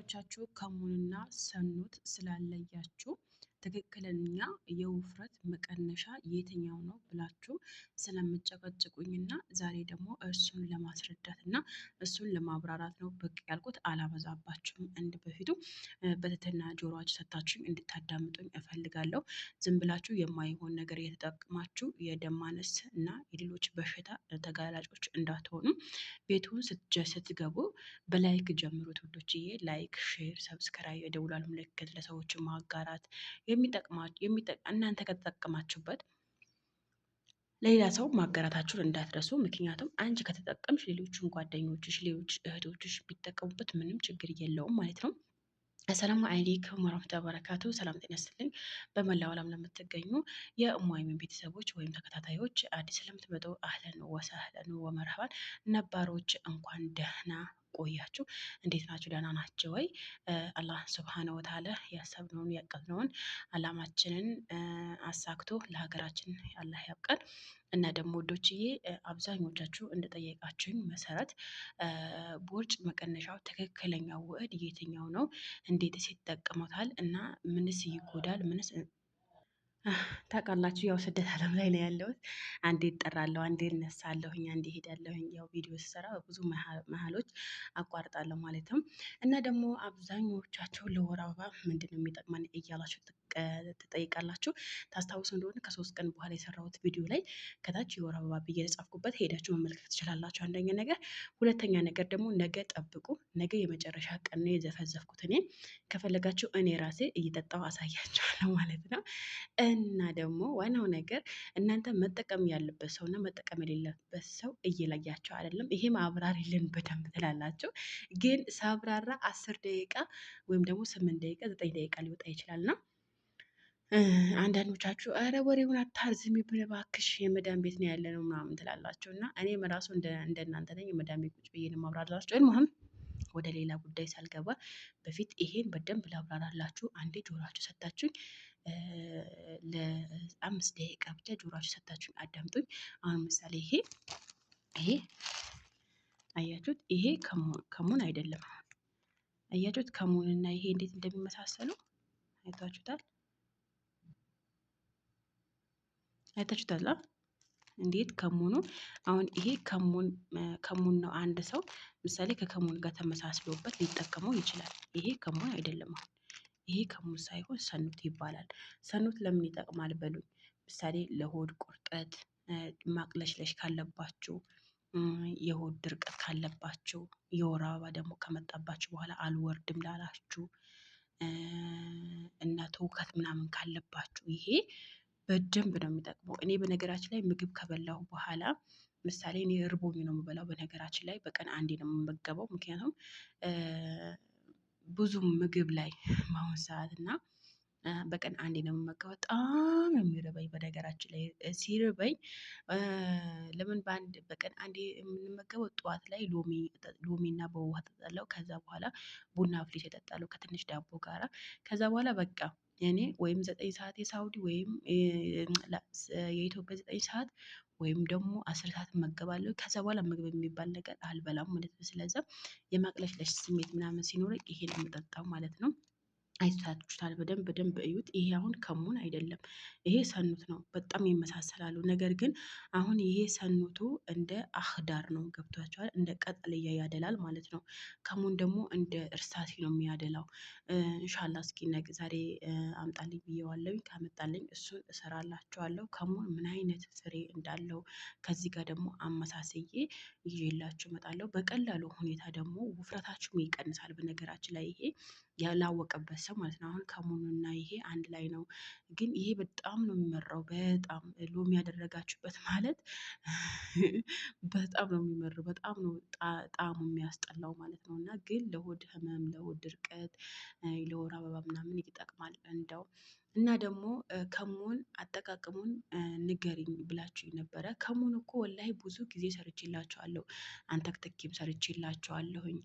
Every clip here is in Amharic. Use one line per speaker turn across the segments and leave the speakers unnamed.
ብዙዎቻችሁ ከሙንና ሰኑት ስላለያችሁ ትክክለኛ የውፍረት መቀነሻ የትኛው ነው ብላችሁ ስለምጨቀጭቁኝና ዛሬ ደግሞ እሱን ለማስረዳት እና እሱን ለማብራራት ነው ብቅ ያልኩት። አላበዛባችሁም። እንደ በፊቱ በትህትና ጆሮአችሁ ሰጥታችሁኝ እንድታዳምጡኝ እፈልጋለሁ። ዝም ብላችሁ የማይሆን ነገር የተጠቀማችሁ የደም ማነስ እና የሌሎች በሽታ ተጋላጮች እንዳትሆኑ ቤቱን ስትገቡ በላይክ ጀምሩት ውዶችዬ። ላይክ፣ ሼር፣ ሰብስክራይብ፣ የደውሏል ምልክት ለሰዎች ማጋራት እናንተ ከተጠቀማችሁበት ሌላ ሰው ማጋራታችሁን እንዳትረሱ። ምክንያቱም አንቺ ከተጠቀምሽ ሌሎችን ጓደኞችሽ፣ ሌሎች እህቶችሽ ቢጠቀሙበት ምንም ችግር የለውም ማለት ነው። አሰላሙ አለይኩም ወራህመቱላሂ ወበረካቱ። ሰላም ጤና ይስጥልኝ። በመላው ዓለም ለምትገኙ የእሙአይሚን ቤተሰቦች ወይም ተከታታዮች አዲስ ለምትመጡ አህለን ወሰህለን ወመርሃባን፣ ነባሮች እንኳን ደህና ቆያችሁ። እንዴት ናችሁ? ደህና ናቸው ወይ? አላህ ሱብሃነሁ ወተዓላ ያሰብነውን ያቀድነውን አላማችንን አሳክቶ ለሀገራችን አላህ ያብቃን። እና ደግሞ ወዶችዬ አብዛኞቻችሁ እንደጠየቃችሁኝ መሰረት ቦርጭ መቀነሻው ትክክለኛው ውህድ የትኛው ነው? እንዴትስ ይጠቀሙታል? እና ምንስ ይጎዳል? ምንስ ታውቃላችሁ? ያው ስደት ዓለም ላይ ነው ያለሁት። አንዴ እጠራለሁ፣ አንዴ እነሳለሁኝ፣ አንዴ ሄዳለሁኝ። ያው ቪዲዮ ስሰራ በብዙ መሀሎች አቋርጣለሁ ማለትም። እና ደግሞ አብዛኞቻቸው ለወር አበባ ምንድን ነው የሚጠቅመን እያላችሁ ትጠይቃላችሁ። ታስታውሱ እንደሆነ ከ3 ቀን በኋላ የሰራሁት ቪዲዮ ላይ ከታች የወር አበባ ብዬ የጻፍኩበት ሄዳችሁ መመልከት ትችላላችሁ። አንደኛ ነገር፣ ሁለተኛ ነገር ደግሞ ነገ ጠብቁ። ነገ የመጨረሻ ቀን ነው የዘፈዘፍኩት እኔ። ከፈለጋችሁ እኔ ራሴ እየጠጣሁ አሳያችኋለሁ ማለት ነው። እና ደግሞ ዋናው ነገር እናንተ መጠቀም ያለበት ሰው እና መጠቀም የሌለበት ሰው እየለያቸው አይደለም። ይሄ ማብራሪልን በደንብ ትላላችሁ፣ ግን ሳብራራ 10 ደቂቃ ወይም ደግሞ 8 ደቂቃ 9 ደቂቃ ሊወጣ ይችላል ነው። አንዳንዶቻችሁ ኧረ ወሬውን አታርዝሚ እባክሽ የመዳን ቤት ነው ያለ ነው ምናምን ትላላችሁ። እና እኔም ራሱ እንደናንተ ነኝ። የመዳን ቤት ቁጭ ብዬ ነው የማብራራላችሁ። ወይም ወደ ሌላ ጉዳይ ሳልገባ በፊት ይሄን በደንብ ላብራራላችሁ። አንዴ ጆሯችሁ ሰጣችሁኝ ለ5 ደቂቃ ብቻ ጆሯችሁ ሰጣችሁኝ አዳምጡኝ። አሁን ምሳሌ ይሄ አያችሁት? ይሄ ከሙን አይደለም። አያችሁት? ከሙንና ይሄ እንዴት እንደሚመሳሰሉ አይታችሁታል? አይታችሁታል እንዴት ከሙኑ። አሁን ይሄ ከሙን ነው። አንድ ሰው ምሳሌ ከከሙን ጋር ተመሳስሎበት ሊጠቀመው ይችላል። ይሄ ከሙን አይደለም። አሁን ይሄ ከሙን ሳይሆን ሰኑት ይባላል። ሰኑት ለምን ይጠቅማል በሉኝ። ምሳሌ ለሆድ ቁርጠት፣ ማቅለሽለሽ ካለባችሁ፣ የሆድ ድርቀት ካለባችሁ፣ የወር አበባ ደግሞ ከመጣባችሁ በኋላ አልወርድም ላላችሁ እና ትውከት ምናምን ካለባችሁ ይሄ በደንብ ነው የሚጠቅመው። እኔ በነገራችን ላይ ምግብ ከበላሁ በኋላ ምሳሌ እኔ እርቦኝ ነው የምበላው። በነገራችን ላይ በቀን አንዴ ነው የምመገበው። ምክንያቱም ብዙ ምግብ ላይ በአሁን ሰዓት እና በቀን አንዴ ነው የምመገበው። በጣም ነው የሚርበኝ። በነገራችን ላይ ሲርበኝ ለምን በቀን አንዴ የምንመገበው ጠዋት ላይ ሎሚና በውሃ ጠጣለሁ። ከዛ በኋላ ቡና አፍልቼ እጠጣለሁ ከትንሽ ዳቦ ጋራ። ከዛ በኋላ በቃ እኔ ወይም 9 ሰዓት የሳውዲ ወይም የኢትዮጵያ 9 ሰዓት ወይም ደግሞ 10 ሰዓት እመገባለሁ። ከዛ በኋላ ምግብ የሚባል ነገር አልበላም ማለት ነው። ስለዛ የማቅለሽለሽ ስሜት ምናምን ሲኖረኝ ይሄን የምጠጣው ማለት ነው። አይታችሁታል። በደንብ እዩት። ይሄ አሁን ከሙን አይደለም፣ ይሄ ሰኑት ነው። በጣም ይመሳሰላሉ። ነገር ግን አሁን ይሄ ሰኑቱ እንደ አህዳር ነው። ገብቷቸዋል። እንደ ቀጥልያ ያደላል ማለት ነው። ከሙን ደግሞ እንደ እርሳሲ ነው የሚያደላው። እንሻላ እስኪ ዛሬ አምጣልኝ ብዬዋለሁ። ካመጣልኝ እሱን እሰራላችኋለሁ። ከሙን ምን አይነት ፍሬ እንዳለው ከዚህ ጋር ደግሞ አመሳስዬ ይዤላችሁ እመጣለሁ። በቀላሉ ሁኔታ ደግሞ ውፍረታችሁም ይቀንሳል። በነገራችን ላይ ይሄ ያላወቀበት ሰው ማለት ነው። አሁን ከሙኑና ይሄ አንድ ላይ ነው፣ ግን ይሄ በጣም ነው የሚመራው። በጣም ሎሚ ያደረጋችሁበት ማለት በጣም ነው የሚመራው። በጣም ነው ጣዕሙ የሚያስጠላው ማለት ነው። እና ግን ለሆድ ህመም፣ ለሆድ ድርቀት፣ ለወር አበባ ምናምን ይጠቅማል። እንደው እና ደግሞ ከሙን አጠቃቀሙን ንገሪኝ ብላችሁ ነበረ። ከሙን እኮ ወላሂ ብዙ ጊዜ ሰርቼላችኋለሁ። አንተክትኬም ሰርቼላችኋለሁኝ፣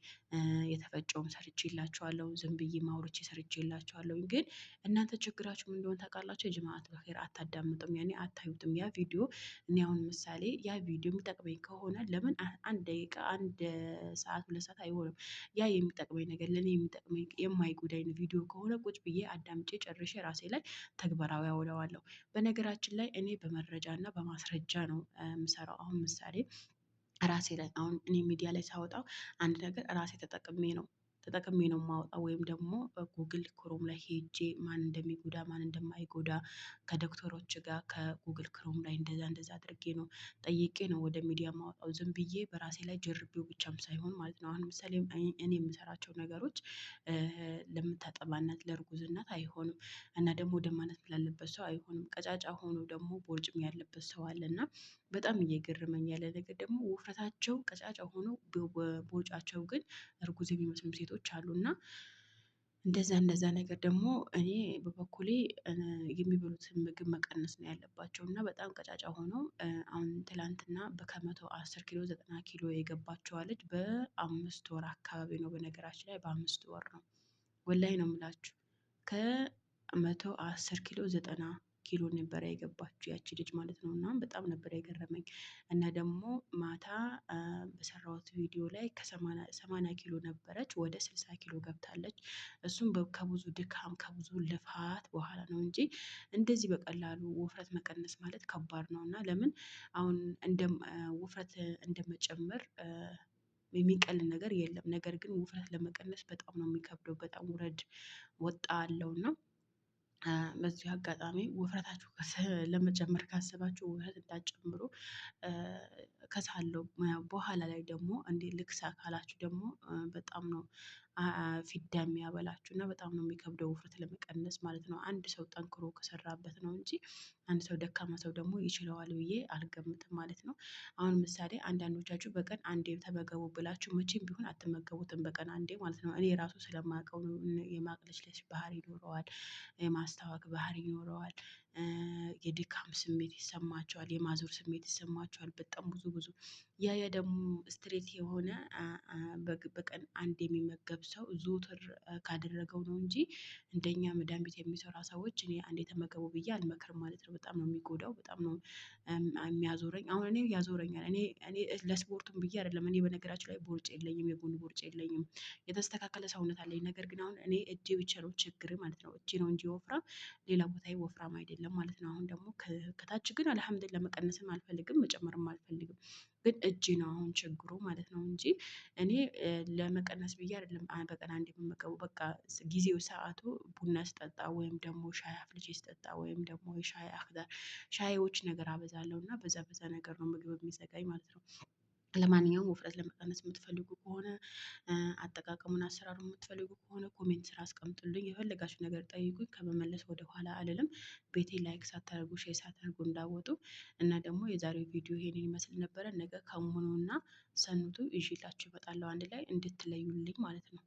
የተፈጨውም ሰርቼላችኋለሁ፣ ዝም ብዬ ማውርቼ ሰርቼላችኋለሁኝ። ግን እናንተ ችግራችሁ ምን እንደሆነ ታውቃላችሁ? የጀማዓት በኸይር አታዳምጡም፣ ያኔ አታዩትም። ያ ቪዲዮ እኔ አሁን ምሳሌ ያ ቪዲዮ የሚጠቅመኝ ከሆነ ለምን አንድ ደቂቃ 1 ሰዓት 2 ሰዓት አይሆንም። ያ የሚጠቅመኝ ነገር ለእኔ የሚጠቅመኝ የማይጎዳኝ ቪዲዮ ከሆነ ቁጭ ብዬ አዳምጬ ጨርሼ ራሴ ላይ ተግባራዊ አውለዋለሁ። በነገራችን ላይ እኔ በመረጃ እና በማስረጃ ነው የምሰራው። አሁን ምሳሌ ራሴ ላይ አሁን እኔ ሚዲያ ላይ ሳወጣው አንድ ነገር ራሴ ተጠቅሜ ነው የማወጣው። ወይም ደግሞ በጉግል ክሮም ላይ ሄጄ ማን እንደሚጎዳ ማን እንደማይጎዳ ከዶክተሮች ጋር ከጉግል ክሮም ላይ እንደዛ አድርጌ ነው ጠይቄ ነው ወደ ሚዲያ ማወጣው። ዝም ብዬ በራሴ ላይ ጀርቤው ብቻም ሳይሆን ማለት ነው። አሁን ምሳሌ እኔ የምሰራቸው ነገሮች ለምታጠባ እናት ለእርጉዝ እናት አይሆንም፣ እና ደግሞ ደም ማነስ ላለበት ሰው አይሆንም። ቀጫጫ ሆኖ ደግሞ ቦርጭም ያለበት ሰው አለ። እና በጣም እየገረመኝ ያለ ነገር ደግሞ ውፍረታቸው ቀጫጫ ሆኖ ቦርጫቸው ግን እርጉዝ የሚመስሉ ሴቶች አሉ። እና እንደዛ ነገር ደግሞ እኔ በበኩሌ የሚበሉትን ምግብ መቀነስ ነው ያለባቸው። እና በጣም ቀጫጫ ሆነው አሁን ትላንትና ከ110 ኪሎ 90 ኪሎ የገባችዋ ልጅ በ5 ወር አካባቢ ነው። በነገራችን ላይ በ5 ወር ነው፣ ወላይ ነው የምላችሁ። ከ110 ኪሎ 90 ኪሎ ነበረ የገባችው ያቺ ልጅ ማለት ነው። እና በጣም ነበረ የገረመኝ። እና ደግሞ ማታ በሰራሁት ቪዲዮ ላይ ከ80 ኪሎ ነበረች ወደ 60 ኪሎ ገብታለች። እሱም ከብዙ ድካም ከብዙ ልፋት በኋላ ነው እንጂ እንደዚህ በቀላሉ ውፍረት መቀነስ ማለት ከባድ ነው። እና ለምን አሁን ውፍረት እንደመጨመር የሚቀል ነገር የለም። ነገር ግን ውፍረት ለመቀነስ በጣም ነው የሚከብደው። በጣም ውረድ ወጣ አለው። እና በዚሁ አጋጣሚ ውፍረታችሁ ለመጨመር ካሰባችሁ ውፍረት እንዳትጨምሩ። ከሳለው በኋላ ላይ ደግሞ እንዴ ልክሳ ካላችሁ ደግሞ በጣም ነው ፊዳ የሚያበላችሁ እና በጣም ነው የሚከብደው ውፍረት ለመቀነስ ማለት ነው። አንድ ሰው ጠንክሮ ከሰራበት ነው እንጂ አንድ ሰው ደካማ ሰው ደግሞ ይችለዋል ብዬ አልገምትም ማለት ነው። አሁን ምሳሌ አንዳንዶቻችሁ በቀን አንዴ ተመገቡ ብላችሁ መቼም ቢሆን አትመገቡትም በቀን አንዴ ማለት ነው። እኔ ራሱ ስለማውቀው የማቅለሽለሽ ባህሪ ይኖረዋል፣ የማስታወክ ባህሪ ይኖረዋል፣ የድካም ስሜት ይሰማቸዋል፣ የማዞር ስሜት ይሰማቸዋል። በጣም ብዙ ያ ደግሞ ስትሬት የሆነ በቀን አንድ የሚመገብ ሰው ዞትር ካደረገው ነው እንጂ እንደኛ መዳም ቤት የሚሰራ ሰዎች እኔ አንዴ ተመገቡ ብዬ አልመክርም ማለት ነው። በጣም ነው የሚጎዳው፣ በጣም ነው የሚያዞረኝ። አሁን እኔ ያዞረኛል። እኔ ለስፖርቱም ብዬ አይደለም። እኔ በነገራችን ላይ ቦርጭ የለኝም፣ የጎን ቦርጭ የለኝም፣ የተስተካከለ ሰውነት አለኝ። ነገር ግን አሁን እኔ እጄ ብቻ ነው ችግር ማለት ነው። እጄ ነው እንጂ ወፍራም ሌላ ቦታዬ ወፍራም አይደለም ማለት ነው። አሁን ደግሞ ከታች ግን አልሐምዱሊላህ መቀነስም አልፈልግም መጨመርም አልፈልግም። ግን እጄ ነው አሁን ችግሩ ማለት ነው እንጂ እኔ ለመቀነስ ብዬ አይደለም በቀን አንዴ የምመገበው። በቃ ጊዜው ሰዓቱ ቡና ስጠጣ ወይም ደግሞ ሻይ አፍልቼ ስጠጣ ወይም ደግሞ የሻይ አክዳር ሻዮች ነገር አበዛለሁ እና በዛ ነገር ነው ምግብ የሚዘጋኝ ማለት ነው። ለማንኛውም ውፍረት ለመቀነስ የምትፈልጉ ከሆነ አጠቃቀሙን አሰራሩን የምትፈልጉ ከሆነ ኮሜንት ስራ አስቀምጡልኝ። የፈለጋችሁ ነገር ጠይቁኝ፣ ከመመለስ ወደ ኋላ አልልም። ቤቴ ላይክ ሳታደርጉ ሼር ሳታደርጉ እንዳወጡ። እና ደግሞ የዛሬው ቪዲዮ ይሄንን ይመስል ነበረ። ነገ ከሙኑና ሰኑቱ ይዤላችሁ እመጣለሁ አንድ ላይ እንድትለዩልኝ ማለት ነው።